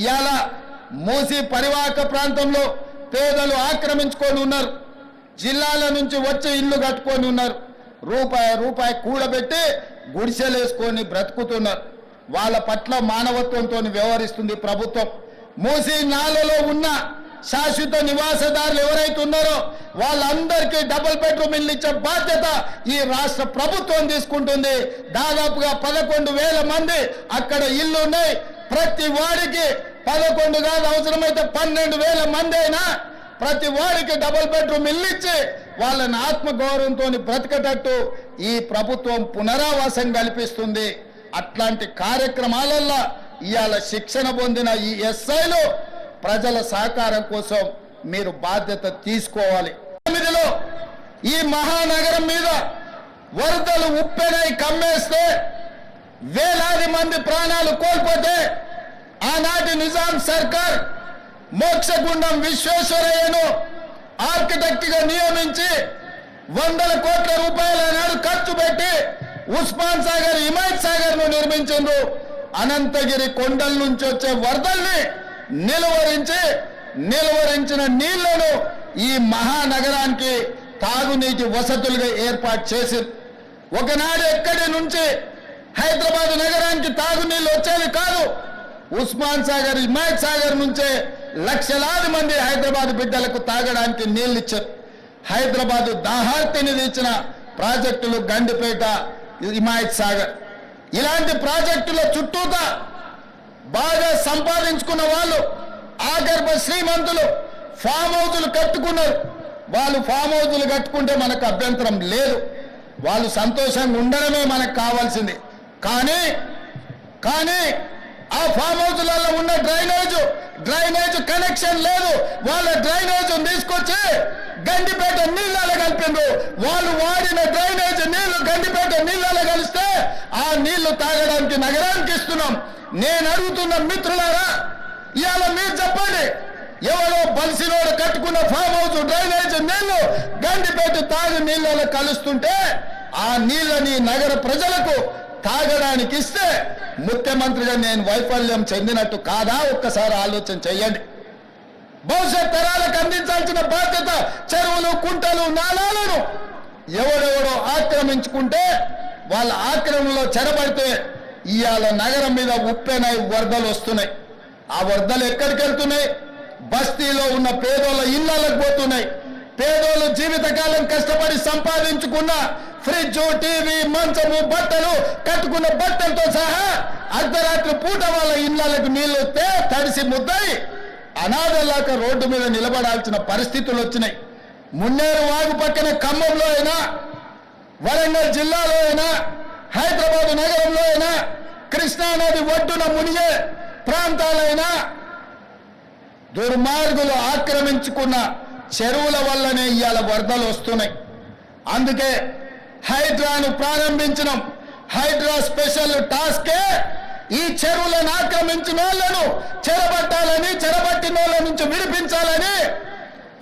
ఇయాల మూసి పరివాహక ప్రాంతంలో పేదలు ఆక్రమించుకొని ఉన్నారు. జిల్లాల నుంచి వచ్చి ఇల్లు కట్టుకొని ఉన్నారు. రూపాయి కూడబెట్టి గుడిసెలేసుకొని బ్రతుకుతున్నారు. వాళ్ళ పట్ల మానవత్వంతో వ్యవహరిస్తుంది ప్రభుత్వం. మూసి నాలలో ఉన్న శాశ్వత నివాసదారులు ఎవరైతే ఉన్నారో వాళ్ళందరికీ డబుల్ బెడ్రూమ్ ఇల్లు ఇచ్చే బాధ్యత ఈ రాష్ట్ర ప్రభుత్వం తీసుకుంటుంది. దాదాపుగా 11,000 మంది అక్కడ ఇల్లు ఉన్నాయి. ప్రతి వాడికి 11 కాదు, అవసరమైతే 12,000 మంది అయినా ప్రతి వాడికి డబుల్ బెడ్రూమ్ ఇల్లు ఇచ్చి వాళ్ళని ఆత్మగౌరవంతో బ్రతకటట్టు ఈ ప్రభుత్వం పునరావాసం కల్పిస్తుంది. అట్లాంటి కార్యక్రమాలలో ఇవాళ శిక్షణ పొందిన ఈ ఎస్ఐలు ప్రజల సహకారం కోసం మీరు బాధ్యత తీసుకోవాలి. ఈ మహానగరం మీద వరదలు ఉప్పెనై కమ్మేస్తే వేలాది మంది ప్రాణాలు కోల్పోతే ఆనాటి నిజాం సర్కార్ మోక్షగుండం విశ్వేశ్వరయ్యను ఆర్కిటెక్ట్ గా నియమించి 100 కోట్ల రూపాయల నాడు ఖర్చు పెట్టి ఉస్మాన్ సాగర్, హిమాయత్ సాగర్ ను నిర్మించారు. అనంతగిరి కొండల నుంచి వచ్చే వరదల్ని నిలువరించిన నీళ్లను ఈ మహానగరానికి తాగునీటి వసతులుగా ఏర్పాటు చేసింది. ఒకనాడు ఎక్కడి నుంచి హైదరాబాద్ నగరానికి తాగునీళ్ళు వచ్చేది కాదు. ఉస్మాన్ సాగర్, హిమాయత్ సాగర్ నుంచే లక్షలాది మంది హైదరాబాద్ బిడ్డలకు తాగడానికి నీళ్లు ఇచ్చారు. హైదరాబాద్ దాహార్తిని తీర్చిన ప్రాజెక్టులు గండిపేట, హిమాయత్ సాగర్. ఇలాంటి ప్రాజెక్టుల చుట్టూతా బాగా సంపాదించుకున్న వాళ్ళు, ఆగర్భ శ్రీమంతులు ఫామ్ హౌజులు కట్టుకున్నారు. వాళ్ళు ఫామ్ హౌజులు కట్టుకుంటే మనకు అభ్యంతరం లేదు. వాళ్ళు సంతోషంగా ఉండడమే మనకు కావాల్సింది. కానీ ఆ ఫామ్ హౌజులలో ఉన్న డ్రైనేజ్ కనెక్షన్ లేదు. వాళ్ళ డ్రైనేజ్ తీసుకొచ్చి గండిపేట నీళ్ళలో కలిపిండ్రు. వాళ్ళు వాడిన డ్రైనేజ్ నీళ్లు గండిపేట నీళ్ళలో కలిస్తే ఆ నీళ్లు తాగడానికి నగరానికి ఇస్తున్నాం. నేను అడుగుతున్న మిత్రులారా, ఇవాళ మీరు చెప్పండి, ఎవరో బలిసినోడు కట్టుకున్న ఫామ్ హౌస్ డ్రైనేజ్ నీళ్లు గండిపేట తాగు నీళ్ళలో కలుస్తుంటే ఆ నీళ్ళని నగర ప్రజలకు తాగడానికి ఇస్తే ముఖ్యమంత్రిగా నేను వైఫల్యం చెందినట్టు కాదా? ఒక్కసారి ఆలోచన చెయ్యండి. భవిష్యత్ తరాలకు అందించాల్సిన బాధ్యత చెరువులు, కుంటలు, నాలాలను ఎవరెవరో ఆక్రమించుకుంటే వాళ్ళ ఆక్రమణలో చెరబడితే ఇవాళ నగరం మీద ఉప్పెనై వరదలు వస్తున్నాయి. ఆ వరదలు ఎక్కడికి వెళ్తున్నాయి? బస్తీలో ఉన్న పేదోళ్ళ ఇళ్లకు పోతున్నాయి. పేదోళ్ళు జీవితకాలం కష్టపడి సంపాదించుకున్న ఫ్రిడ్జ్, టీవీ, మంచము, బట్టలు, కట్టుకున్న బట్టలతో సహా అర్ధరాత్రి పూట వాళ్ళ ఇళ్లకు నీళ్లు వస్తే తడిసి ముద్దయి అనాథలాగా రోడ్డు మీద నిలబడాల్సిన పరిస్థితులు వచ్చినాయి. మున్నేరు వాగు పక్కన ఖమ్మంలో అయినా, వరంగల్ జిల్లాలో అయినా, హైదరాబాద్ నగరంలో అయినా, కృష్ణానది ఒడ్డున మునిగే ప్రాంతాలైనా దుర్మార్గులు ఆక్రమించుకున్న చెరువుల వల్లనే ఇవాళ వరదలు వస్తున్నాయి. అందుకే హైడ్రాను ప్రారంభించడం. హైడ్రా స్పెషల్ టాస్కే ఈ చెరువులను ఆక్రమించిన వాళ్ళను చెరబట్టిన వాళ్ళ నుంచి విడిపించాలని,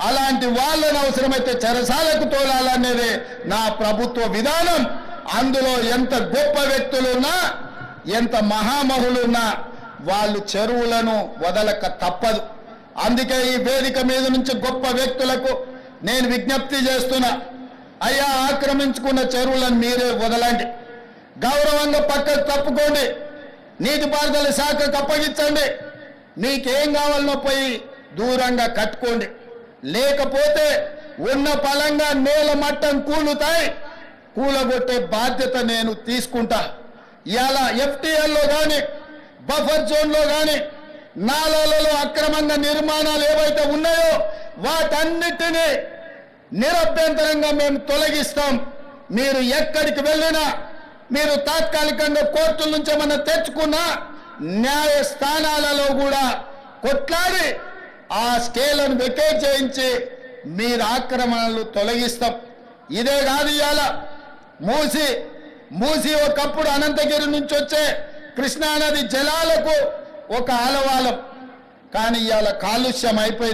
అలాంటి వాళ్ళను అవసరమైతే చెరసాలకు తోలాలనేది నా ప్రభుత్వ విధానం. అందులో ఎంత గొప్ప వ్యక్తులున్నా, ఎంత మహామహులున్నా వాళ్ళు చెరువులను వదలక తప్పదు. అందుకే ఈ వేదిక మీద నుంచి గొప్ప వ్యక్తులకు నేను విజ్ఞప్తి చేస్తున్నా, అయ్యా, ఆక్రమించుకున్న చెరువులను మీరే వదలండి. గౌరవంగా పక్కకు తప్పుకోండి. నీటిపారుదల శాఖకు అప్పగించండి. మీకేం కావాలనో పోయి దూరంగా కట్టుకోండి. లేకపోతే ఉన్న పలంగా నేల మట్టం కూలగొట్టే బాధ్యత నేను తీసుకుంటా. ఇవాళ ఎఫ్టీఎల్లో కానీ, బఫర్ జోన్లో కానీ, నాలాలలో అక్రమంగా నిర్మాణాలు ఏవైతే ఉన్నాయో వాటన్నిటినీ నిరభ్యంతరంగా మేము తొలగిస్తాం. మీరు ఎక్కడికి వెళ్ళినా, మీరు తాత్కాలికంగా కోర్టుల నుంచి ఏమన్నా తెచ్చుకున్నా న్యాయస్థానాలలో కూడా కొట్లాడి ఆ స్టేలను వెకేట్ చేయించి మీరు ఆక్రమణలు తొలగిస్తాం. ఇదే కాదు, ఇవాళ మూసి ఒకప్పుడు అనంతగిరి నుంచి వచ్చే కృష్ణానది జలాలకు ఒక ఆలవాలం. కానీ ఇవాళ కాలుష్యం అయిపోయింది.